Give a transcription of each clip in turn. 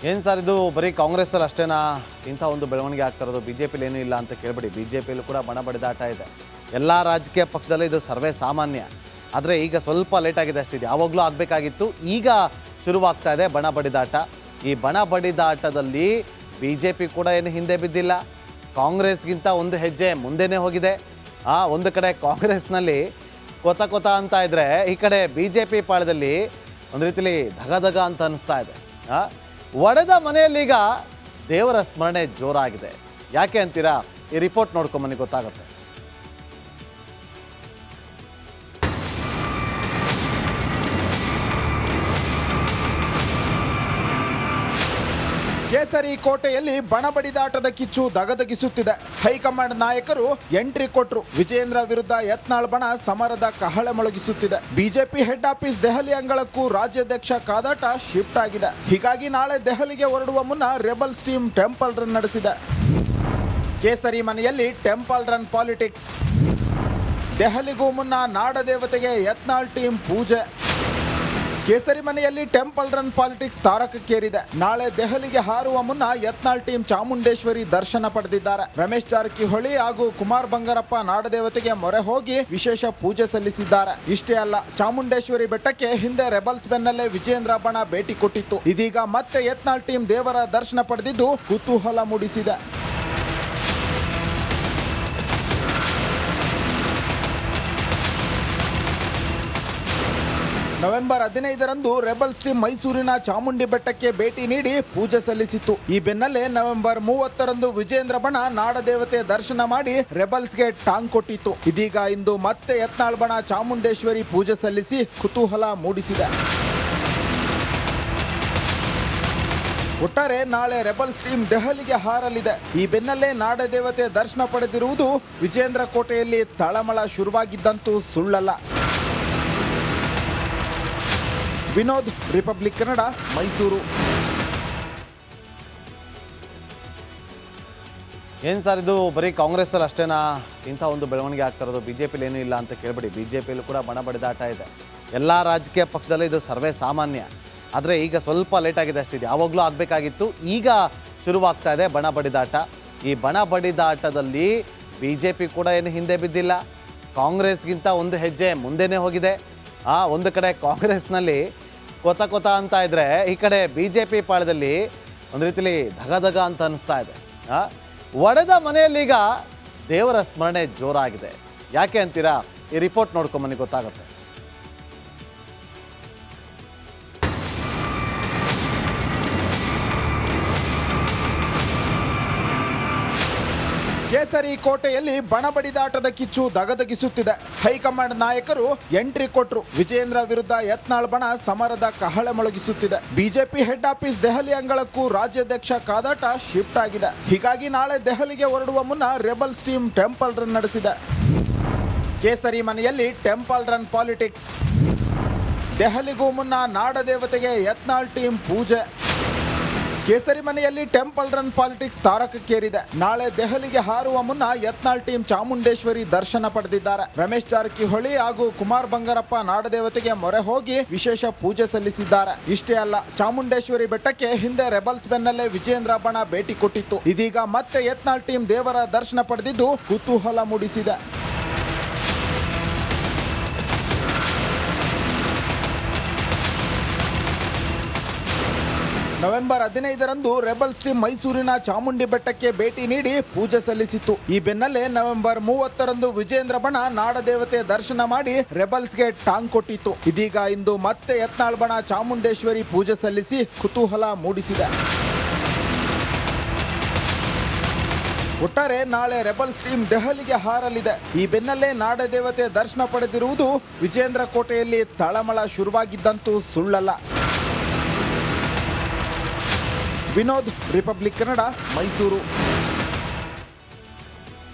ಏನು ಸರ್ ಇದು ಬರೀ ಕಾಂಗ್ರೆಸ್ಸಲ್ಲಿ ಅಷ್ಟೇನಾ ಇಂಥ ಒಂದು ಬೆಳವಣಿಗೆ ಆಗ್ತಾ ಇರೋದು? ಬಿ ಜೆ ಪಿಲಿ ಏನೂ ಇಲ್ಲ ಅಂತ ಕೇಳಬೇಡಿ. ಬಿ ಜೆ ಪಿಯಲ್ಲೂ ಕೂಡ ಬಣ ಬಡಿದಾಟ ಇದೆ. ಎಲ್ಲ ರಾಜಕೀಯ ಪಕ್ಷದಲ್ಲೂ ಇದು ಸರ್ವೇ ಸಾಮಾನ್ಯ. ಆದರೆ ಈಗ ಸ್ವಲ್ಪ ಲೇಟ್ ಆಗಿದೆ ಅಷ್ಟೇ. ಇದು ಯಾವಾಗಲೂ ಆಗಬೇಕಾಗಿತ್ತು, ಈಗ ಶುರುವಾಗ್ತಾ ಇದೆ ಬಣ ಬಡಿದಾಟ. ಈ ಬಣ ಬಡಿದಾಟದಲ್ಲಿ ಬಿ ಜೆ ಪಿ ಕೂಡ ಏನು ಹಿಂದೆ ಬಿದ್ದಿಲ್ಲ, ಕಾಂಗ್ರೆಸ್ಗಿಂತ ಒಂದು ಹೆಜ್ಜೆ ಮುಂದೆನೇ ಹೋಗಿದೆ. ಒಂದು ಕಡೆ ಕಾಂಗ್ರೆಸ್ನಲ್ಲಿ ಕೊತ ಅಂತ ಇದ್ದರೆ, ಈ ಕಡೆ ಬಿ ಜೆ ಪಿ ಪಾಳದಲ್ಲಿ ಒಂದು ರೀತಿಲಿ ಧಗ ಅಂತ ಅನ್ನಿಸ್ತಾ ಇದೆ. ಒಡೆದ ಮನೆಯಲ್ಲೀಗ ದೇವರ ಸ್ಮರಣೆ ಜೋರಾಗಿದೆ. ಯಾಕೆ ಅಂತೀರಾ? ಈ ರಿಪೋರ್ಟ್ ನೋಡ್ಕೊಂಬನ್ನಿ, ಗೊತ್ತಾಗುತ್ತೆ. ಕೇಸರಿ ಕೋಟೆಯಲ್ಲಿ ಬಣ ಬಡಿದಾಟದ ಕಿಚ್ಚು ದಗದಗಿಸುತ್ತಿದೆ. ಹೈಕಮಾಂಡ್ ನಾಯಕರು ಎಂಟ್ರಿ ಕೊಟ್ರು. ವಿಜೇಂದ್ರ ವಿರುದ್ಧ ಯತ್ನಾಳ್ ಬಣ ಸಮರದ ಕಹಳೆ ಮೊಳಗಿಸುತ್ತಿದೆ. ಬಿಜೆಪಿ ಹೆಡ್ ಆಫೀಸ್ ದೆಹಲಿ ಅಂಗಳಕ್ಕೂ ರಾಜ್ಯಾಧ್ಯಕ್ಷ ಕಾದಾಟ ಶಿಫ್ಟ್ ಆಗಿದೆ. ಹೀಗಾಗಿ ನಾಳೆ ದೆಹಲಿಗೆ ಹೊರಡುವ ಮುನ್ನ ರೆಬಲ್ಸ್ ಟೀಮ್ ಟೆಂಪಲ್ ರನ್ ನಡೆಸಿದೆ. ಕೇಸರಿ ಮನೆಯಲ್ಲಿ ಟೆಂಪಲ್ ರನ್ ಪಾಲಿಟಿಕ್ಸ್. ದೆಹಲಿಗೂ ಮುನ್ನ ನಾಡದೇವತೆಗೆ ಯತ್ನಾಳ್ ಟೀಮ್ ಪೂಜೆ. ಕೇಸರಿ ಮನೆಯಲ್ಲಿ ಟೆಂಪಲ್ ರನ್ ಪಾಲಿಟಿಕ್ಸ್ ತಾರಕಕ್ಕೇರಿದೆ. ನಾಳೆ ದೆಹಲಿಗೆ ಹಾರುವ ಮುನ್ನ ಯತ್ನಾಳ್ ಟೀಮ್ ಚಾಮುಂಡೇಶ್ವರಿ ದರ್ಶನ ಪಡೆದಿದ್ದಾರೆ. ರಮೇಶ್ ಜಾರಕಿಹೊಳಿ ಹಾಗೂ ಕುಮಾರ್ ಬಂಗಾರಪ್ಪ ನಾಡದೇವತೆಗೆ ಮೊರೆ ಹೋಗಿ ವಿಶೇಷ ಪೂಜೆ ಸಲ್ಲಿಸಿದ್ದಾರೆ. ಇಷ್ಟೇ ಅಲ್ಲ, ಚಾಮುಂಡೇಶ್ವರಿ ಬೆಟ್ಟಕ್ಕೆ ಹಿಂದೆ ರೆಬಲ್ಸ್ ಬೆನ್ನಲ್ಲೇ ವಿಜೇಂದ್ರ ಬಣ ಭೇಟಿ ಕೊಟ್ಟಿತ್ತು. ಇದೀಗ ಮತ್ತೆ ಯತ್ನಾಳ್ ಟೀಮ್ ದೇವರ ದರ್ಶನ ಪಡೆದಿದ್ದು ಕುತೂಹಲ ಮೂಡಿಸಿದೆ. ನವೆಂಬರ್ 15ರಂದು ರೆಬಲ್ಸ್ ಟೀಮ್ ಮೈಸೂರಿನ ಚಾಮುಂಡಿ ಬೆಟ್ಟಕ್ಕೆ ಭೇಟಿ ನೀಡಿ ಪೂಜೆ ಸಲ್ಲಿಸಿತ್ತು. ಈ ಬೆನ್ನಲ್ಲೇ ನವೆಂಬರ್ 30ರಂದು ವಿಜೇಂದ್ರ ಬಣ ನಾಡದೇವತೆ ದರ್ಶನ ಮಾಡಿ ರೆಬಲ್ಸ್ಗೆ ಟಾಂಗ್ ಕೊಟ್ಟಿತ್ತು. ಇದೀಗ ಇಂದು ಮತ್ತೆ ಯತ್ನಾಳ್ ಬಣ ಚಾಮುಂಡೇಶ್ವರಿ ಪೂಜೆ ಸಲ್ಲಿಸಿ ಕುತೂಹಲ ಮೂಡಿಸಿದೆ. ಒಟ್ಟಾರೆ ನಾಳೆ ರೆಬಲ್ಸ್ ಟೀಮ್ ದೆಹಲಿಗೆ ಹಾರಲಿದೆ. ಈ ಬೆನ್ನಲ್ಲೇ ನಾಡದೇವತೆ ದರ್ಶನ ಪಡೆದಿರುವುದು ವಿಜೇಂದ್ರ ಕೋಟೆಯಲ್ಲಿ ತಳಮಳ ಶುರುವಾಗಿದ್ದಂತೂ ಸುಳ್ಳಲ್ಲ. ವಿನೋದ್, ರಿಪಬ್ಲಿಕ್ ಕನ್ನಡ, ಮೈಸೂರು. ಏನು ಸರ್ ಇದು ಬರೀ ಕಾಂಗ್ರೆಸ್ಸಲ್ಲಿ ಅಷ್ಟೇನಾ ಇಂಥ ಒಂದು ಬೆಳವಣಿಗೆ ಆಗ್ತಾ ಇರೋದು? ಬಿ ಜೆ ಪಿಲಿ ಏನೂ ಇಲ್ಲ ಅಂತ ಕೇಳಬೇಡಿ. ಬಿ ಜೆ ಪಿಯಲ್ಲೂ ಕೂಡ ಬಣ ಬಡಿದಾಟ ಇದೆ. ಎಲ್ಲ ರಾಜಕೀಯ ಪಕ್ಷದಲ್ಲೂ ಇದು ಸರ್ವೇ ಸಾಮಾನ್ಯ. ಆದರೆ ಈಗ ಸ್ವಲ್ಪ ಲೇಟ್ ಆಗಿದೆ ಅಷ್ಟೇ. ಇದು ಯಾವಾಗಲೂ ಆಗಬೇಕಾಗಿತ್ತು, ಈಗ ಶುರುವಾಗ್ತಾ ಇದೆ ಬಣ ಬಡಿದಾಟ. ಈ ಬಣ ಬಡಿದಾಟದಲ್ಲಿ ಬಿ ಜೆ ಪಿ ಕೂಡ ಏನು ಹಿಂದೆ ಬಿದ್ದಿಲ್ಲ, ಕಾಂಗ್ರೆಸ್ಗಿಂತ ಒಂದು ಹೆಜ್ಜೆ ಮುಂದೆನೇ ಹೋಗಿದೆ. ಒಂದು ಕಡೆ ಕಾಂಗ್ರೆಸ್ನಲ್ಲಿ ಕೊತ ಅಂತ ಇದ್ದರೆ, ಈ ಕಡೆ ಬಿ ಜೆ ಪಿ ಪಾಳದಲ್ಲಿ ಒಂದು ರೀತಿಲಿ ಧಗ ಅಂತ ಅನ್ನಿಸ್ತಾ ಇದೆ. ಒಡೆದ ಮನೆಯಲ್ಲೀಗ ದೇವರ ಸ್ಮರಣೆ ಜೋರಾಗಿದೆ. ಯಾಕೆ ಅಂತೀರಾ? ಈ ರಿಪೋರ್ಟ್ ನೋಡ್ಕೊಂಬನ್ನಿ, ಗೊತ್ತಾಗುತ್ತೆ. ಕೇಸರಿ ಕೋಟೆಯಲ್ಲಿ ಬಣ ಬಡಿದಾಟದ ಕಿಚ್ಚು ದಗದಗಿಸುತ್ತಿದೆ. ಹೈಕಮಾಂಡ್ ನಾಯಕರು ಎಂಟ್ರಿ ಕೊಟ್ರು. ವಿಜೇಂದ್ರ ವಿರುದ್ಧ ಯತ್ನಾಳ್ ಬಣ ಸಮರದ ಕಹಳೆ ಮೊಳಗಿಸುತ್ತಿದೆ. ಬಿಜೆಪಿ ಹೆಡ್ ಆಫೀಸ್ ದೆಹಲಿ ಅಂಗಳಕ್ಕೂ ರಾಜ್ಯಾಧ್ಯಕ್ಷ ಕಾದಾಟ ಶಿಫ್ಟ್ ಆಗಿದೆ. ಹೀಗಾಗಿ ನಾಳೆ ದೆಹಲಿಗೆ ಹೊರಡುವ ಮುನ್ನ ರೆಬಲ್ಸ್ ಟೀಮ್ ಟೆಂಪಲ್ ರನ್ ನಡೆಸಿದೆ. ಕೇಸರಿ ಮನೆಯಲ್ಲಿ ಟೆಂಪಲ್ ರನ್ ಪಾಲಿಟಿಕ್ಸ್. ದೆಹಲಿಗೂ ಮುನ್ನ ನಾಡದೇವತೆಗೆ ಯತ್ನಾಳ್ ಟೀಮ್ ಪೂಜೆ. ಕೇಸರಿ ಮನೆಯಲ್ಲಿ ಟೆಂಪಲ್ ರನ್ ಪಾಲಿಟಿಕ್ಸ್ ತಾರಕಕ್ಕೇರಿದೆ. ನಾಳೆ ದೆಹಲಿಗೆ ಹಾರುವ ಮುನ್ನ ಯತ್ನಾಳ್ ಟೀಮ್ ಚಾಮುಂಡೇಶ್ವರಿ ದರ್ಶನ ಪಡೆದಿದ್ದಾರೆ. ರಮೇಶ್ ಜಾರಕಿಹೊಳಿ ಹಾಗೂ ಕುಮಾರ್ ಬಂಗಾರಪ್ಪ ನಾಡದೇವತೆಗೆ ಮೊರೆ ಹೋಗಿ ವಿಶೇಷ ಪೂಜೆ ಸಲ್ಲಿಸಿದ್ದಾರೆ. ಇಷ್ಟೇ ಅಲ್ಲ, ಚಾಮುಂಡೇಶ್ವರಿ ಬೆಟ್ಟಕ್ಕೆ ಹಿಂದೆ ರೆಬಲ್ಸ್ ಬೆನ್ನಲ್ಲೇ ವಿಜೇಂದ್ರ ಬಣ ಭೇಟಿ ಕೊಟ್ಟಿತ್ತು. ಇದೀಗ ಮತ್ತೆ ಯತ್ನಾಳ್ ಟೀಮ್ ದೇವರ ದರ್ಶನ ಪಡೆದಿದ್ದು ಕುತೂಹಲ ಮೂಡಿಸಿದೆ. ನವೆಂಬರ್ 15ರಂದು ರೆಬಲ್ಸ್ ಟೀಮ್ ಮೈಸೂರಿನ ಚಾಮುಂಡಿ ಬೆಟ್ಟಕ್ಕೆ ಭೇಟಿ ನೀಡಿ ಪೂಜೆ ಸಲ್ಲಿಸಿತ್ತು. ಈ ಬೆನ್ನಲ್ಲೇ ನವೆಂಬರ್ 30ರಂದು ವಿಜೇಂದ್ರ ಬಣ ನಾಡದೇವತೆ ದರ್ಶನ ಮಾಡಿ ರೆಬಲ್ಸ್ಗೆ ಟಾಂಗ್ ಕೊಟ್ಟಿತ್ತು. ಇದೀಗ ಇಂದು ಮತ್ತೆ ಯತ್ನಾಳ್ ಬಣ ಚಾಮುಂಡೇಶ್ವರಿ ಪೂಜೆ ಸಲ್ಲಿಸಿ ಕುತೂಹಲ ಮೂಡಿಸಿದೆ. ಒಟ್ಟಾರೆ ನಾಳೆ ರೆಬಲ್ಸ್ ಟೀಮ್ ದೆಹಲಿಗೆ ಹಾರಲಿದೆ. ಈ ಬೆನ್ನಲ್ಲೇ ನಾಡದೇವತೆ ದರ್ಶನ ಪಡೆದಿರುವುದು ವಿಜೇಂದ್ರ ಕೋಟೆಯಲ್ಲಿ ತಳಮಳ ಶುರುವಾಗಿದ್ದಂತೂ ಸುಳ್ಳಲ್ಲ. ವಿನೋದ್, ರಿಪಬ್ಲಿಕ್ ಕನ್ನಡ, ಮೈಸೂರು.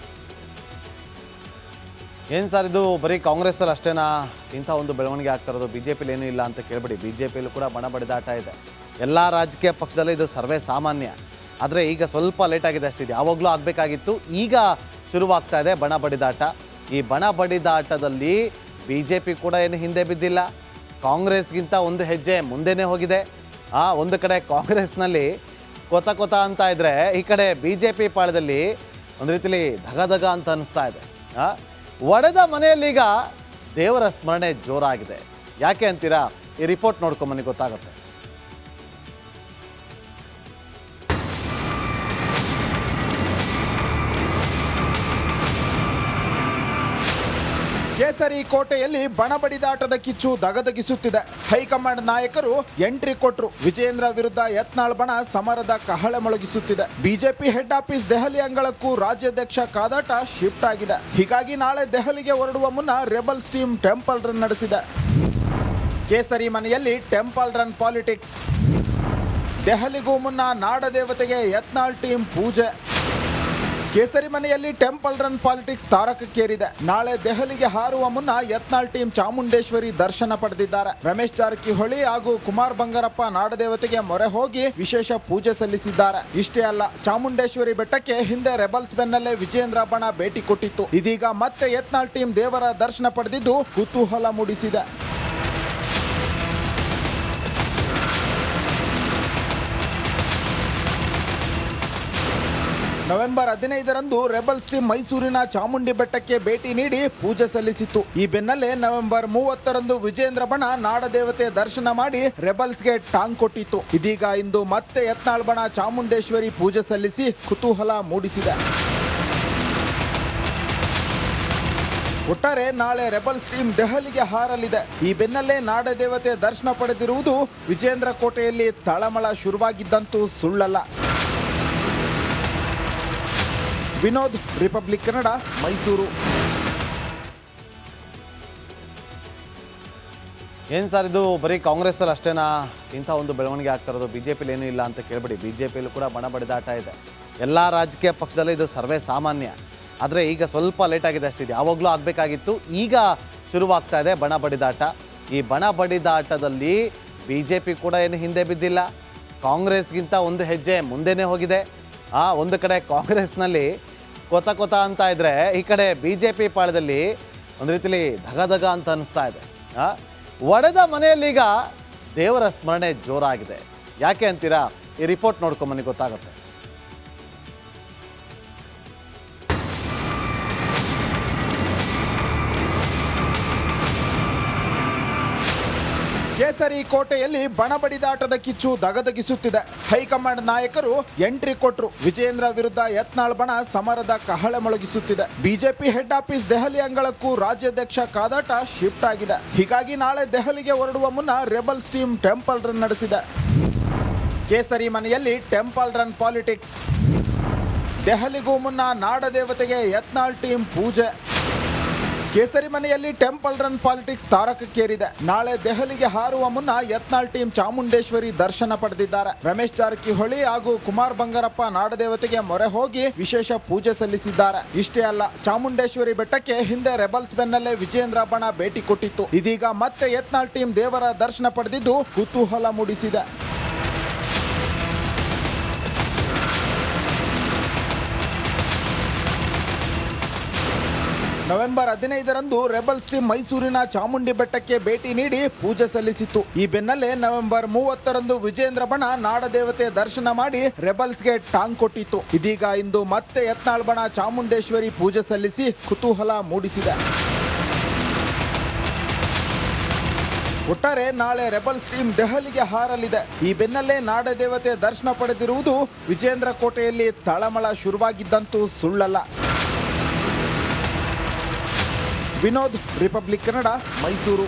ಏನು ಸರ್ ಇದು ಬರೀ ಕಾಂಗ್ರೆಸ್ಸಲ್ಲಿ ಅಷ್ಟೇನಾ ಇಂಥ ಒಂದು ಬೆಳವಣಿಗೆ ಆಗ್ತಾ ಇರೋದು? ಬಿ ಜೆ ಪಿಲಿ ಏನೂ ಇಲ್ಲ ಅಂತ ಕೇಳಬೇಡಿ. ಬಿ ಜೆ ಪಿಯಲ್ಲೂ ಕೂಡ ಬಣ ಬಡಿದಾಟ ಇದೆ. ಎಲ್ಲ ರಾಜಕೀಯ ಪಕ್ಷದಲ್ಲೂ ಇದು ಸರ್ವೇ ಸಾಮಾನ್ಯ. ಆದರೆ ಈಗ ಸ್ವಲ್ಪ ಲೇಟ್ ಆಗಿದೆ ಅಷ್ಟೇ. ಇದು ಯಾವಾಗಲೂ ಆಗಬೇಕಾಗಿತ್ತು, ಈಗ ಶುರುವಾಗ್ತಾ ಇದೆ ಬಣ ಬಡಿದಾಟ. ಈ ಬಣ ಬಡಿದಾಟದಲ್ಲಿ ಬಿ ಜೆ ಪಿ ಕೂಡ ಏನು ಹಿಂದೆ ಬಿದ್ದಿಲ್ಲ, ಕಾಂಗ್ರೆಸ್ಗಿಂತ ಒಂದು ಹೆಜ್ಜೆ ಮುಂದೆನೇ ಹೋಗಿದೆ. ಒಂದು ಕಡೆ ಕಾಂಗ್ರೆಸ್ನಲ್ಲಿ ಕೊತ ಅಂತ ಇದ್ದರೆ ಈ ಕಡೆ ಬಿ ಜೆ ಪಿ ಪಾಳದಲ್ಲಿ ಒಂದು ರೀತಿಲಿ ಧಗ ಅಂತ ಅನಿಸ್ತಾ ಇದೆ. ಒಡೆದ ಮನೆಯಲ್ಲೀಗ ದೇವರ ಸ್ಮರಣೆ ಜೋರಾಗಿದೆ. ಯಾಕೆ ಅಂತೀರಾ? ಈ ರಿಪೋರ್ಟ್ ನೋಡ್ಕೊಂಬನ್ನಿ, ಗೊತ್ತಾಗುತ್ತೆ. ಕೇಸರಿ ಕೋಟೆಯಲ್ಲಿ ಬಣಬಡಿದಾಟದ ಕಿಚ್ಚು ದಗದಗಿಸುತ್ತಿದೆ. ಹೈಕಮಾಂಡ್ ನಾಯಕರು ಎಂಟ್ರಿ ಕೊಟ್ರು. ವಿಜೇಂದ್ರ ವಿರುದ್ಧ ಯತ್ನಾಳ್ ಬಣ ಸಮರದ ಕಹಳೆ ಮೊಳಗಿಸುತ್ತಿದೆ. ಬಿಜೆಪಿ ಹೆಡ್ ಆಫೀಸ್ ದೆಹಲಿ ಅಂಗಳಕ್ಕೂ ರಾಜ್ಯಾಧ್ಯಕ್ಷ ಕಾದಾಟ ಶಿಫ್ಟ್ ಆಗಿದೆ. ಹೀಗಾಗಿ ನಾಳೆ ದೆಹಲಿಗೆ ಹೊರಡುವ ಮುನ್ನ ರೆಬಲ್ಸ್ ಟೀಮ್ ಟೆಂಪಲ್ ರನ್ ನಡೆಸಿದೆ. ಕೇಸರಿ ಮನೆಯಲ್ಲಿ ಟೆಂಪಲ್ ರನ್ ಪಾಲಿಟಿಕ್ಸ್. ದೆಹಲಿಗೂ ಮುನ್ನ ನಾಡದೇವತೆಗೆ ಯತ್ನಾಳ್ ಟೀಮ್ ಪೂಜೆ. ಕೇಸರಿ ಮನೆಯಲ್ಲಿ ಟೆಂಪಲ್ ರನ್ ಪಾಲಿಟಿಕ್ಸ್ ತಾರಕಕ್ಕೇರಿದೆ. ನಾಳೆ ದೆಹಲಿಗೆ ಹಾರುವ ಮುನ್ನ ಯತ್ನಾಳ್ ಟೀಮ್ ಚಾಮುಂಡೇಶ್ವರಿ ದರ್ಶನ ಪಡೆದಿದ್ದಾರೆ. ರಮೇಶ್ ಜಾರಕಿಹೊಳಿ ಹಾಗೂ ಕುಮಾರ್ ಬಂಗಾರಪ್ಪ ನಾಡದೇವತೆಗೆ ಮೊರೆ ಹೋಗಿ ವಿಶೇಷ ಪೂಜೆ ಸಲ್ಲಿಸಿದ್ದಾರೆ. ಇಷ್ಟೇ ಅಲ್ಲ, ಚಾಮುಂಡೇಶ್ವರಿ ಬೆಟ್ಟಕ್ಕೆ ಹಿಂದೆ ರೆಬಲ್ಸ್ ಬೆನ್ನಲ್ಲೇ ವಿಜೇಂದ್ರ ಬಣ ಭೇಟಿ ಕೊಟ್ಟಿತ್ತು. ಇದೀಗ ಮತ್ತೆ ಯತ್ನಾಳ್ ಟೀಮ್ ದೇವರ ದರ್ಶನ ಪಡೆದಿದ್ದು ಕುತೂಹಲ ಮೂಡಿಸಿದೆ. ನವೆಂಬರ್ 15ರಂದು ರೆಬಲ್ಸ್ ಟೀಮ್ ಮೈಸೂರಿನ ಚಾಮುಂಡಿ ಬೆಟ್ಟಕ್ಕೆ ಭೇಟಿ ನೀಡಿ ಪೂಜೆ ಸಲ್ಲಿಸಿತ್ತು. ಈ ಬೆನ್ನಲ್ಲೇ ನವೆಂಬರ್ 30ರಂದು ವಿಜೇಂದ್ರ ಬಣ ನಾಡದೇವತೆ ದರ್ಶನ ಮಾಡಿ ರೆಬಲ್ಸ್ಗೆ ಟಾಂಗ್ ಕೊಟ್ಟಿತ್ತು. ಇದೀಗ ಇಂದು ಮತ್ತೆ ಯತ್ನಾಳ್ ಬಣ ಚಾಮುಂಡೇಶ್ವರಿ ಪೂಜೆ ಸಲ್ಲಿಸಿ ಕುತೂಹಲ ಮೂಡಿಸಿದೆ. ಒಟ್ಟಾರೆ ನಾಳೆ ರೆಬಲ್ಸ್ ಟೀಮ್ ದೆಹಲಿಗೆ ಹಾರಲಿದೆ. ಈ ಬೆನ್ನಲ್ಲೇ ನಾಡದೇವತೆ ದರ್ಶನ ಪಡೆದಿರುವುದು ವಿಜೇಂದ್ರ ಕೋಟೆಯಲ್ಲಿ ತಳಮಳ ಶುರುವಾಗಿದ್ದಂತೂ ಸುಳ್ಳಲ್ಲ. ವಿನೋದ್, ರಿಪಬ್ಲಿಕ್ ಕನ್ನಡ, ಮೈಸೂರು. ಏನು ಸರ್ ಇದು ಬರೀ ಕಾಂಗ್ರೆಸ್ಸಲ್ಲಿ ಅಷ್ಟೇನಾ ಇಂಥ ಒಂದು ಬೆಳವಣಿಗೆ ಆಗ್ತಾ ಇರೋದು? ಬಿ ಜೆ ಪಿಲಿ ಏನೂ ಇಲ್ಲ ಅಂತ ಕೇಳಬೇಡಿ. ಬಿ ಜೆ ಪಿಯಲ್ಲೂ ಕೂಡ ಬಣ ಬಡಿದಾಟ ಇದೆ. ಎಲ್ಲ ರಾಜಕೀಯ ಪಕ್ಷದಲ್ಲೂ ಇದು ಸರ್ವೇ ಸಾಮಾನ್ಯ. ಆದರೆ ಈಗ ಸ್ವಲ್ಪ ಲೇಟ್ ಆಗಿದೆ ಅಷ್ಟೇ. ಇದು ಯಾವಾಗಲೂ ಆಗಬೇಕಾಗಿತ್ತು, ಈಗ ಶುರುವಾಗ್ತಾ ಇದೆ ಬಣ ಬಡಿದಾಟ. ಈ ಬಣ ಬಡಿದಾಟದಲ್ಲಿ ಬಿ ಜೆ ಪಿ ಕೂಡ ಏನು ಹಿಂದೆ ಬಿದ್ದಿಲ್ಲ, ಕಾಂಗ್ರೆಸ್ಗಿಂತ ಒಂದು ಹೆಜ್ಜೆ ಮುಂದೆನೇ ಹೋಗಿದೆ. ಒಂದು ಕಡೆ ಕಾಂಗ್ರೆಸ್ನಲ್ಲಿ ಕೊತ ಅಂತ ಇದ್ದರೆ ಈ ಕಡೆ ಬಿ ಜೆ ಪಿ ಪಾಳದಲ್ಲಿ ಒಂದು ರೀತಿಲಿ ಧಗ ಅಂತ ಅನಿಸ್ತಾ ಇದೆ. ಒಡೆದ ಮನೆಯಲ್ಲೀಗ ದೇವರ ಸ್ಮರಣೆ ಜೋರಾಗಿದೆ. ಯಾಕೆ ಅಂತೀರಾ? ಈ ರಿಪೋರ್ಟ್ ನೋಡ್ಕೊಂಬನ್ನಿ, ಗೊತ್ತಾಗುತ್ತೆ. ಕೇಸರಿ ಕೋಟೆಯಲ್ಲಿ ಬಣಬಡಿದಾಟದ ಕಿಚ್ಚು ದಗದಗಿಸುತ್ತಿದೆ. ಹೈಕಮಾಂಡ್ ನಾಯಕರು ಎಂಟ್ರಿ ಕೊಟ್ರು. ವಿಜೇಂದ್ರ ವಿರುದ್ಧ ಯತ್ನಾಳ್ ಬಣ ಸಮರದ ಕಹಳೆ ಮೊಳಗಿಸುತ್ತಿದೆ. ಬಿಜೆಪಿ ಹೆಡ್ ಆಫೀಸ್ ದೆಹಲಿ ಅಂಗಳಕ್ಕೂ ರಾಜ್ಯಾಧ್ಯಕ್ಷ ಕಾದಾಟ ಶಿಫ್ಟ್ ಆಗಿದೆ. ಹೀಗಾಗಿ ನಾಳೆ ದೆಹಲಿಗೆ ಹೊರಡುವ ಮುನ್ನ ರೆಬಲ್ಸ್ ಟೀಮ್ ಟೆಂಪಲ್ ರನ್ ನಡೆಸಿದೆ. ಕೇಸರಿ ಮನೆಯಲ್ಲಿ ಟೆಂಪಲ್ ರನ್ ಪಾಲಿಟಿಕ್ಸ್. ದೆಹಲಿಗೂ ಮುನ್ನ ನಾಡದೇವತೆಗೆ ಯತ್ನಾಳ್ ಟೀಮ್ ಪೂಜೆ. ಕೇಸರಿ ಮನೆಯಲ್ಲಿ ಟೆಂಪಲ್ ರನ್ ಪಾಲಿಟಿಕ್ಸ್ ತಾರಕಕ್ಕೇರಿದೆ. ನಾಳೆ ದೆಹಲಿಗೆ ಹಾರುವ ಮುನ್ನ ಯತ್ನಾಳ್ ಟೀಮ್ ಚಾಮುಂಡೇಶ್ವರಿ ದರ್ಶನ ಪಡೆದಿದ್ದಾರೆ. ರಮೇಶ್ ಜಾರಕಿಹೊಳಿ ಹಾಗೂ ಕುಮಾರ್ ಬಂಗಾರಪ್ಪ ನಾಡದೇವತೆಗೆ ಮೊರೆ ಹೋಗಿ ವಿಶೇಷ ಪೂಜೆ ಸಲ್ಲಿಸಿದ್ದಾರೆ. ಇಷ್ಟೇ ಅಲ್ಲ, ಚಾಮುಂಡೇಶ್ವರಿ ಬೆಟ್ಟಕ್ಕೆ ಹಿಂದೆ ರೆಬಲ್ಸ್ ಬೆನ್ನಲ್ಲೇ ವಿಜೇಂದ್ರ ಬಣ ಭೇಟಿ ಕೊಟ್ಟಿತ್ತು. ಇದೀಗ ಮತ್ತೆ ಯತ್ನಾಳ್ ಟೀಮ್ ದೇವರ ದರ್ಶನ ಪಡೆದಿದ್ದು ಕುತೂಹಲ ಮೂಡಿಸಿದೆ. ನವೆಂಬರ್ 15ರಂದು ರೆಬಲ್ಸ್ ಟೀಮ್ ಮೈಸೂರಿನ ಚಾಮುಂಡಿ ಬೆಟ್ಟಕ್ಕೆ ಭೇಟಿ ನೀಡಿ ಪೂಜೆ ಸಲ್ಲಿಸಿತ್ತು. ಈ ಬೆನ್ನಲ್ಲೇ ನವೆಂಬರ್ 30ರಂದು ವಿಜೇಂದ್ರ ಬಣ ನಾಡದೇವತೆ ದರ್ಶನ ಮಾಡಿ ರೆಬಲ್ಸ್ಗೆ ಟಾಂಗ್ ಕೊಟ್ಟಿತ್ತು. ಇದೀಗ ಇಂದು ಮತ್ತೆ ಯತ್ನಾಳ್ ಬಣ ಚಾಮುಂಡೇಶ್ವರಿ ಪೂಜೆ ಸಲ್ಲಿಸಿ ಕುತೂಹಲ ಮೂಡಿಸಿದೆ. ಒಟ್ಟಾರೆ ನಾಳೆ ರೆಬಲ್ಸ್ ಟೀಮ್ ದೆಹಲಿಗೆ ಹಾರಲಿದೆ. ಈ ಬೆನ್ನಲ್ಲೇ ನಾಡದೇವತೆ ದರ್ಶನ ಪಡೆದಿರುವುದು ವಿಜೇಂದ್ರ ಕೋಟೆಯಲ್ಲಿ ತಳಮಳ ಶುರುವಾಗಿದ್ದಂತೂ ಸುಳ್ಳಲ್ಲ. ವಿನೋದ್, ರಿಪಬ್ಲಿಕ್ ಕನ್ನಡ, ಮೈಸೂರು.